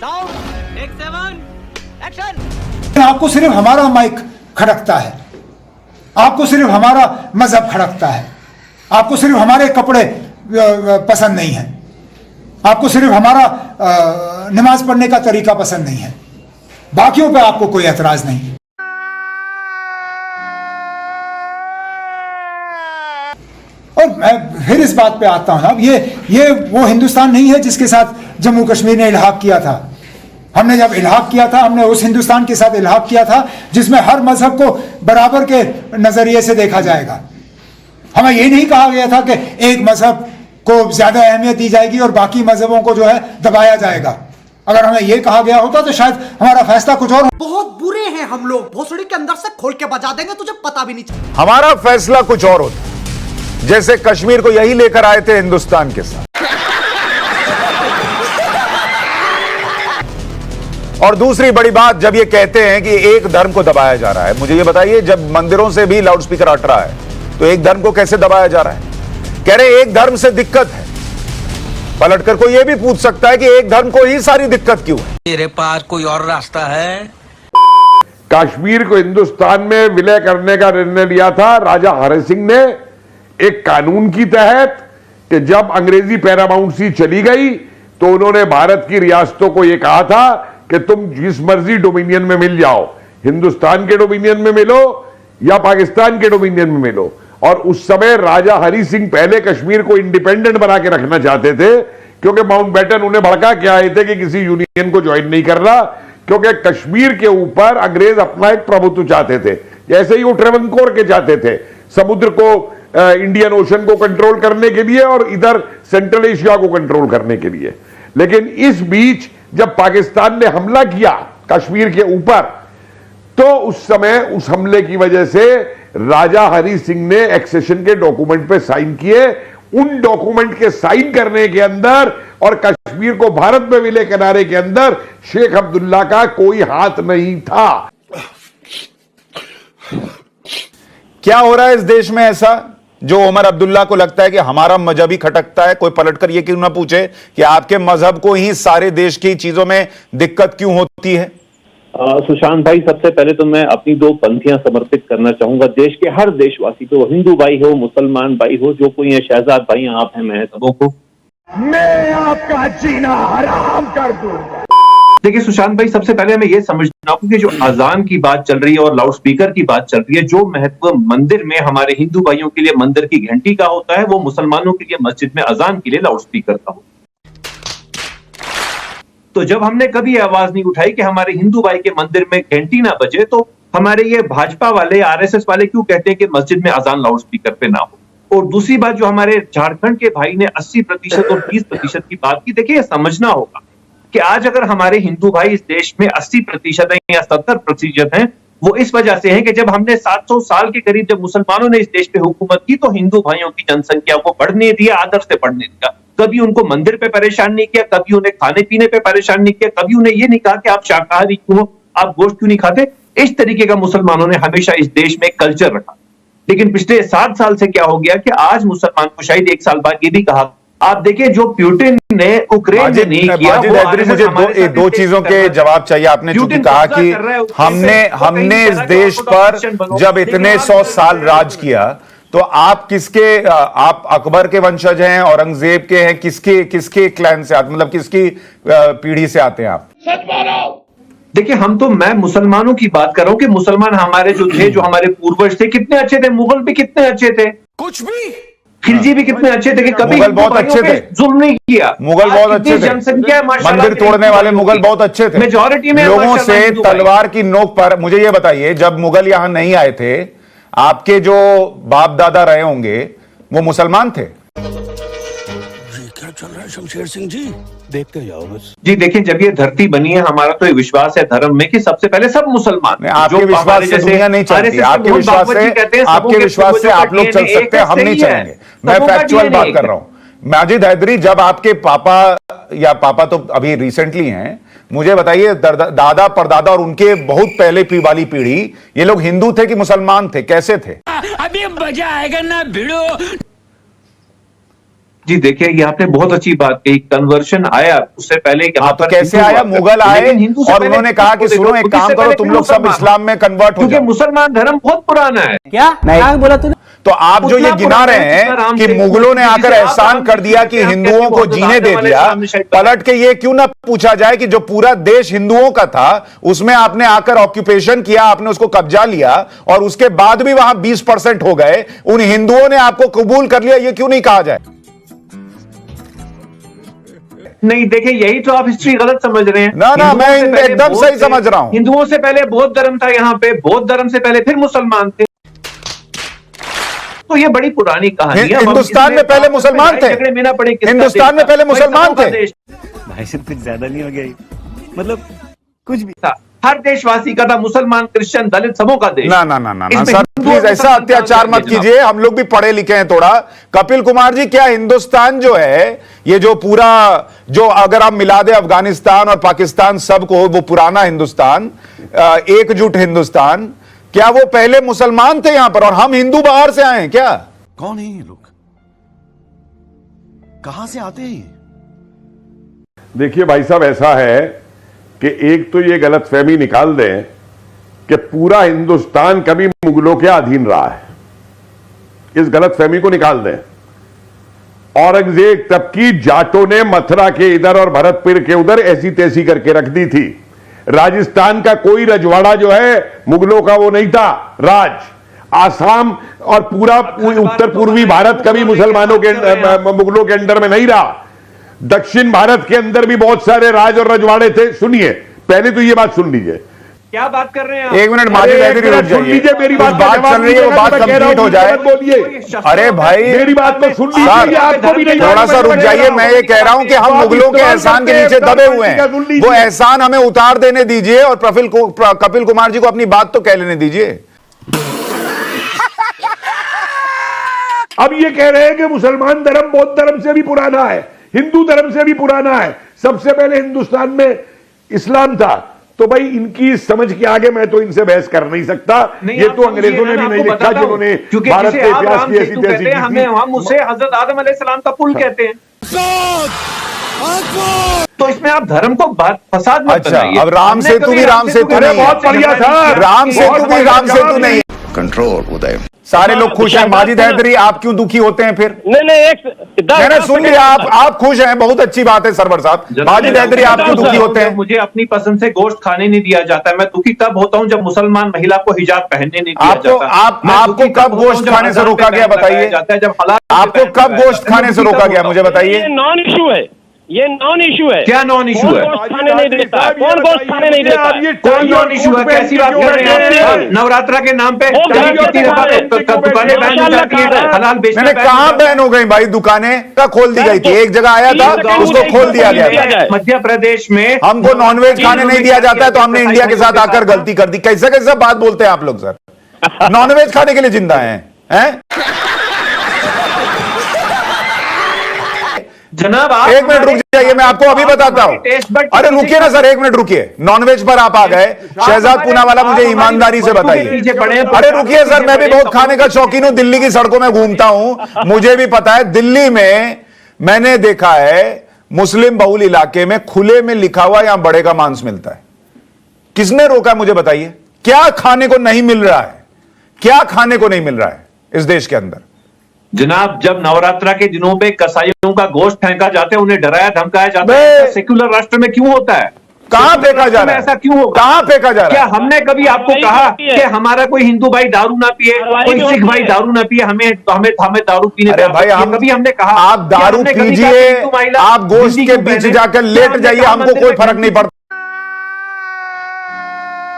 Sound take 7 action. आपको सिर्फ हमारा माइक खड़कता है, आपको सिर्फ हमारा मजहब खड़कता है, आपको सिर्फ हमारे कपड़े पसंद नहीं है, आपको सिर्फ हमारा नमाज पढ़ने का तरीका पसंद नहीं है, बाकियों पे आपको कोई एतराज नहीं। और मैं फिर इस बात पे आता हूं ना, ये वो हिंदुस्तान नहीं है जिसके साथ जम्मू कश्मीर ने इल्हाक किया था। हमने जब इल्हाक किया था, हमने उस हिंदुस्तान के साथ इल्हाक किया था जिसमें हर मजहब को बराबर के नजरिए से देखा जाएगा। हमें ये नहीं कहा गया था कि एक मजहब को ज्यादा अहमियत दी जाएगी और बाकी मजहबों को जो है दबाया जाएगा। अगर हमें यह कहा गया होता तो शायद हमारा फैसला कुछ और। बहुत बुरे हैं हम लोग, भोसड़ी के अंदर से खोल के बजा देंगे, तुझे पता भी नहीं चलेगा। हमारा फैसला कुछ और होता, जैसे कश्मीर को यही लेकर आए थे हिंदुस्तान के साथ। और दूसरी बड़ी बात, जब ये कहते हैं कि एक धर्म को दबाया जा रहा है, मुझे ये बताइए, जब मंदिरों से भी लाउडस्पीकर हट रहा है तो एक धर्म को कैसे दबाया जा रहा है? कह रहे एक धर्म से दिक्कत है। पलटकर कोई ये भी पूछ सकता है कि एक धर्म को ही सारी दिक्कत क्यों है? तेरे पास कोई और रास्ता है? कश्मीर को हिंदुस्तान में विलय करने का निर्णय लिया था राजा हरि सिंह ने एक कानून की तहत कि जब अंग्रेजी पैरामाउंट सी चली गई तो उन्होंने भारत की रियासतों को यह कहा था कि तुम जिस मर्जी डोमिनियन में मिल जाओ, हिंदुस्तान के डोमिनियन में मिलो या पाकिस्तान के डोमिनियन में मिलो। और उस समय राजा हरि सिंह पहले कश्मीर को इंडिपेंडेंट बना के रखना चाहते थे, क्योंकि माउंटबेटन उन्हें भड़का के आए थे कि किसी यूनियन को ज्वाइन नहीं करना, क्योंकि कश्मीर के ऊपर अंग्रेज अपना एक प्रभुत्व चाहते थे, जैसे ही वो ट्रेवनकोर के चाहते थे, समुद्र को, इंडियन ओशन को कंट्रोल करने के लिए और इधर सेंट्रल एशिया को कंट्रोल करने के लिए। लेकिन इस बीच जब पाकिस्तान ने हमला किया कश्मीर के ऊपर, तो उस समय उस हमले की वजह से राजा हरि सिंह ने एक्सेशन के डॉक्यूमेंट पे साइन किए। उन डॉक्यूमेंट के साइन करने के अंदर और कश्मीर को भारत में विलय कराने के अंदर शेख अब्दुल्ला का कोई हाथ नहीं था। क्या हो रहा है इस देश में ऐसा जो उमर अब्दुल्ला को लगता है कि हमारा मजहब ही खटकता है? कोई पलटकर यह क्यों ना पूछे कि आपके मजहब को ही सारे देश की चीजों में दिक्कत क्यों होती है? सुशांत भाई, सबसे पहले तो मैं अपनी दो पंक्तियां समर्पित करना चाहूंगा देश के हर देशवासी को, हिंदू भाई हो, मुसलमान भाई हो, जो कोई है, शहजाद भाई आप हैं, मैं सबों को मैं आपका जीना हराम कर दूंगा। देखिए सुशांत भाई, सबसे पहले हमें यह समझना होगा कि जो अजान की बात चल रही है और लाउड स्पीकर की बात चल रही है, जो महत्व मंदिर में हमारे हिंदू भाइयों के लिए मंदिर की घंटी का होता है, वो मुसलमानों के लिए मस्जिद में अजान के लिए लाउड स्पीकर का होता है। तो जब हमने कभी आवाज नहीं उठाई कि हमारे हिंदू भाई के मंदिर में घंटी ना बजे, तो हमारे ये भाजपा वाले, आरएसएस वाले क्यों कहते हैं कि मस्जिद में अजान लाउड स्पीकर पे ना हो? और दूसरी बात, जो हमारे झारखंड के भाई ने 80% और 20% की बात की, देखिए समझना होगा कि आज अगर हमारे हिंदू भाई इस देश में 80% है या 70% हैं, वो इस वजह से है कि जब हमने 700 साल के करीब जब मुसलमानों ने इस देश पे हुकूमत की, तो हिंदू भाइयों की जनसंख्या को बढ़ने दिया, आदर से बढ़ने दिया। कभी उनको मंदिर पे परेशान नहीं किया, कभी उन्हें खाने पीने पे परेशान नहीं किया, कभी उन्हें ये नहीं कहा कि आप शाकाहारी क्यों हो, आप गोश्त क्यों नहीं खाते। इस तरीके का मुसलमानों ने हमेशा इस देश में कल्चर रखा। लेकिन पिछले 7 साल से क्या हो गया कि आज मुसलमान को शायद 1 साल बाद ये भी कहा, आप देखिए जो पुतिन ने यूक्रेन में नहीं किया, मुझे दो चीजों के जवाब चाहिए। आपने चूंकि कहा कि हमने इस देश पर जब इतने 100 साल राज किया, तो आप किसके, आप अकबर के वंशज हैं, औरंगजेब के हैं, किसके क्लैन से आते, मतलब किसकी पीढ़ी से आते हैं आप? देखिए मैं मुसलमानों की बात कर रहा हूं कि मुसलमान हमारे जो थे, जो हमारे पूर्वज थे, कितने अच्छे थे। मुगल भी कितने अच्छे थे, कुछ भी खिलजी भी कितने अच्छे थे कि कभी मुगल बहुत अच्छे थे, जुल्म नहीं किया। मुगल बहुत अच्छे थे, जनसंख्या मंदिर तोड़ने वाले मुगल बहुत अच्छे थे, मेजॉरिटी में लोगों से तलवार की नोक पर। मुझे ये बताइए, जब मुगल यहां नहीं आए थे, आपके जो बाप दादा रहे होंगे वो मुसलमान थे? क्या चल रहा है शमशेर सिंह जी, देखते जाओ बस। जी देखिए, जब ये धरती बनी है, हमारा तो ये विश्वास है धर्म में कि सबसे पहले सब मुसलमान। आपके विश्वास से दुनिया नहीं चलती, आपके विश्वास से आप लोग चल सकते हैं, हम नहीं चलेंगे। मैं फैक्चुअल बात कर रहा हूं। माजिद हैदरी, जब आपके पापा, या पापा तो अभी रिसेंटली हैं, मुझे बताइए दादा परदादा और उनके बहुत पहले वाली पीढ़ी, ये लोग हिंदू थे कि मुसलमान थे, कैसे थे? अभी मजा आएगा ना भिड़ो। जी देखिए, ये आपने बहुत अच्छी बात कही, कन्वर्शन आया उससे पहले यहाँ तो पर कैसे हिंदू आया? हुआ। मुगल आए लेकिन हिंदू से और पहले उन्होंने कहा कि देखो, सुनो एक उससे काम करो, पहले तुम फिर लोग सब मुसलमान। इस्लाम में कन्वर्ट हो क्योंकि जाओ। मुसलमान धर्म बहुत पुराना है। क्या क्या बोला तूने? तो आप जो ये उतना गिना पुराना रहे है जितना हैं राम कि से- मुगलों ने आकर जिसे आप एहसान राम कर दिया से कि कहते हैं, हिंदुओं कहते को हैं, जीने दे आदम दिया, अलैहिस्सलाम ने शायद पलट के ये क्यों ना पूछा जाए कि जो पूरा देश हिंदुओं का था उसमें आपने आकर ऑक्यूपेशन किया, आपने उसको कब्जा लिया और उसके बाद भी वहां 20% हो गए, उन हिंदुओं ने आपको कबूल कर लिया, ये क्यों नहीं कहा जाए? नहीं देखिए, यही तो आप हिस्ट्री गलत समझ रहे हैं। ना, हिंदुओं मैं से पहले एकदम बौद्ध सही थे। समझ रहा हूं। हिंदुओं से पहले बौद्ध धर्म था यहाँ पे, बौद्ध धर्म से पहले फिर मुसलमान थे। तो ये बड़ी पुरानी कहानी है। हिंदुस्तान में पहले मुसलमान थे। झगड़े में ना पड़े, किसका हिंदुस्तान देश में पहले था? मुसलमान भाई, सबों का थे। देश भाई साहब कुछ ज्यादा नहीं हो गया ये? मतलब कुछ भी था। हर देशवासी का था, मुसलमान, क्रिश्चियन, दलित, सबों का देश। ना ना ना ना ना इसमें सर, हिंदू और प्लीज ऐसा मुसलमान अत्याचार काम मत करके कीजिए, हम लोग भी पढ़े लिखे हैं थोड़ा। कपिल कुमार जी, क्या हिंदुस्तान जो है, ये जो पूरा, जो अगर आप मिला दे अफगानिस्तान और पाकिस्तान सबको, वो पुराना हिंदुस्तान, एकजुट हिंदुस्तान, क्या वो पहले मुसलमान थे यहां पर और हम हिंदू बाहर से आए हैं क्या? कौन है ये लोग? कहां से आते हैं ये? देखिए भाई साहब, ऐसा है कि एक तो ये गलतफहमी निकाल दें कि पूरा हिंदुस्तान कभी मुगलों के अधीन रहा है, इस गलतफहमी को निकाल दें। औरंगजेब तब की जाटों ने मथुरा के इधर और भरतपुर के उधर ऐसी तैसी करके रख दी थी। राजस्थान का कोई रजवाड़ा जो है मुगलों का वो नहीं था राज। आसाम और पूरा उत्तर पूर्वी भारत कभी मुसलमानों के मुगलों के अंडर में नहीं रहा। दक्षिण भारत के अंदर भी बहुत सारे राज और रजवाड़े थे। सुनिए, पहले तो ये बात सुन लीजिए। क्या बात कर रहे हैं आप? एक मिनट माजिद हैदरी, रुक सुन लीजिए, मेरी बात बात चल रही है, वो बात कंप्लीट हो जाए। बोलिए, अरे भाई, मेरी बात को सुन सर, लीजिए। आपको भी नहीं, थोड़ा सा रुक जाइए। मैं ये कह रहा हूं कि हम मुगलों के एहसान के नीचे दबे हुए हैं, वो एहसान हमें उतार देने दीजिए और कपिल कुमार जी को अपनी बात तो कह लेने दीजिए। अब ये कह रहे हैं कि मुसलमान धर्म बौद्ध धर्म से भी पुराना है, हिंदू धर्म से भी पुराना है, सबसे पहले हिंदुस्तान में इस्लाम था। तो भाई इनकी समझ के आगे मैं तो इनसे बहस कर नहीं सकता। ये तो अंग्रेजों ने भी नहीं लिखा जिन्होंने भारत के इतिहास की ऐसी तैसी की थी। हम उसे हजरत आदम अलैहिस्सलाम का पुल कहते हैं। तो इसमें आप धर्म को बात फसाद मत अच्छा, बनाइए। अब राम हमने सेतु कभी भी राम सेतु अरे नहीं है। बहुत बढ़िया था। राम सेतु भी राम सेतु नहीं है। कंट्रोल उदय। सारे लोग खुश हैं। माजिद हैदरी, आप क्यों दुखी होते हैं फिर? नहीं मैंने सुन लिया, आप खुश हैं, बहुत अच्छी बात है सरवर साहब। माजिद हैदरी, आप क्यों दुखी होते हैं? मुझे अपनी पसंद से गोश्त खाने नहीं दिया जाता है। मैं दुखी तब होता हूं जब मुसलमान महिला को हिजाब पहनने नहीं दिया जाता। आपको कब गोश्त खाने से रोका गया बताइए? आपको कब गोश्त खाने से रोका गया मुझे बताइए? नॉन इशू है, ये नॉन इशू है। क्या नॉन इशू है? गोश्त खाने नहीं देता, कौन गोश्त खाने नहीं देता? कौन नॉन इशू है? कैसी बात कर रहे हैं आप? नवरात्रा के नाम पे कितनी दफा दुकानें बैन हो जाती हैं, हलाल बेचना मैंने कहां बैन हो गई भाई? दुकानें का खोल दी गई थी, एक जगह आया था उसको खोल दिया गया। मध्य प्रदेश में हमको नॉनवेज खाने नहीं दिया जाता है तो हमने इंडिया के साथ आकर गलती कर दी। कैसे कैसे बात बोलते हैं आप लोग सर? नॉनवेज खाने के लिए जिंदा हैं? जनाब आप एक मिनट रुक जाइए, मैं आपको अभी बताता हूं। अरे रुकिए ना सर, एक मिनट रुकिए। नॉनवेज पर आप आ गए, शहजाद पूनावाला, मुझे ईमानदारी से बताइए। अरे रुकिए सर, मैं भी बहुत खाने का शौकीन हूं, दिल्ली की सड़कों में घूमता हूं, मुझे भी पता है। दिल्ली में मैंने देखा है मुस्लिम बहुल इलाके में खुले में लिखा हुआ यहां बड़े का मांस मिलता है। किसने रोका मुझे बताइए? क्या खाने को नहीं मिल रहा है? क्या खाने को नहीं मिल रहा है इस देश के अंदर? जनाब, जब नवरात्रा के दिनों पे कसाईयों का गोश्त फेंका जाता है, उन्हें डराया धमकाया जाता है, सेक्युलर राष्ट्र में क्यों होता है? कहां फेंका जा रहा है? ऐसा क्यों होगा? कहां फेंका जा रहा क्या है? हमने कभी आपको कहा कि हमारा कोई हिंदू भाई दारू ना पिए, कोई सिख भाई दारू ना पिए, हमें दारू पीने? अरे भाई, कभी हमने कहा आप दारू पीजिए, आप गोश्त के बीच जाकर लेट जाइए, हमको कोई फर्क नहीं पड़ता।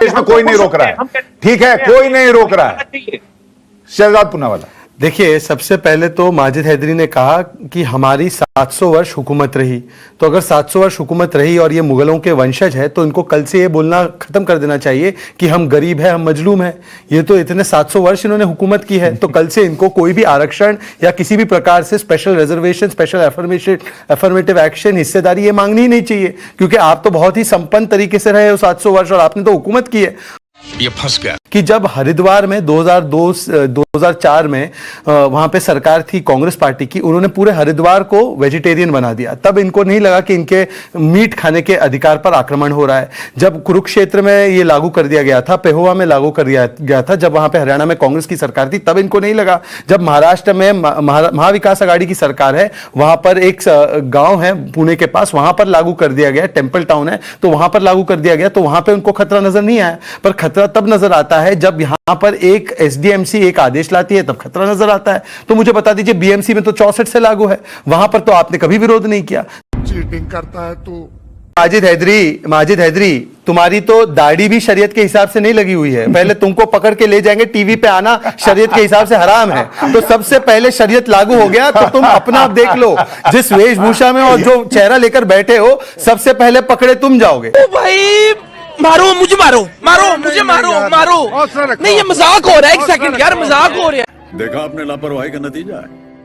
इसमें कोई नहीं रोक रहा है, ठीक है, कोई नहीं रोक रहा है। शहजाद पूनावाला, देखिए, सबसे पहले तो माजिद हैदरी ने कहा कि हमारी 700 वर्ष हुकूमत रही, तो अगर 700 वर्ष हुकूमत रही और ये मुगलों के वंशज है तो इनको कल से ये बोलना खत्म कर देना चाहिए कि हम गरीब हैं, हम मजलूम हैं। ये तो इतने 700 वर्ष इन्होंने हुकूमत की है, तो कल से इनको कोई भी आरक्षण या किसी भी प्रकार से special reservation, special affirmative action, हिस्सेदारी ये मांगनी ही नहीं चाहिए, क्योंकि आप तो बहुत ही संपन्न तरीके से रहे हो 700 वर्ष और आपने तो हुकूमत की है। ये फंस गया कि जब हरिद्वार में 2004 में वहां पे सरकार थी कांग्रेस पार्टी की, उन्होंने पूरे हरिद्वार को वेजिटेरियन बना दिया। तब इनको नहीं लगा कि इनके मीट खाने के अधिकार पर आक्रमण हो रहा है। जब कुरुक्षेत्र में ये लागू कर दिया गया था, पेहोवा में लागू कर दिया गया था, जब वहां पे हरियाणा में कांग्रेस की सरकार थी, तब इनको नहीं लगा। जब महाराष्ट्र में महाविकास आघाड़ी की सरकार है, वहां पर एक गांव है पुणे के पास, वहां पर लागू कर दिया गया, टेंपल टाउन है, तो वहां पर लागू कर दिया गया, तो वहां पर उनको खतरा नजर नहीं आया। पर खतरा तब नजर आता है जब यहां पर एक एसडीएमसी एक आदेश लाती है, तब खतरा नजर आता है। तो मुझे बता दीजिए, बीएमसी में तो 64 से लागू है, वहां पर तो आपने कभी विरोध नहीं किया। चीटिंग करता है तू। माजिद हैदरी, तुम्हारी तो दाढ़ी भी शरीयत के हिसाब से नहीं लगी हुई है। पहले तुमको पकड़ के ले जाएंगे, टीवी पे आना शरीयत के हिसाब से हराम है। तो सबसे पहले शरीयत लागू हो गया, तो तुम अपना आप देख लो, जिस वेशभूषा में और जो चेहरा लेकर बैठे हो, सबसे पहले पकड़े तुम जाओगे। भाई मारो मुझे, मारो मुझे, मारो नहीं, ये मजाक हो रहा है। एक सेकंड यार, मजाक हो रहा है। देखा आपने लापरवाही का नतीजा है।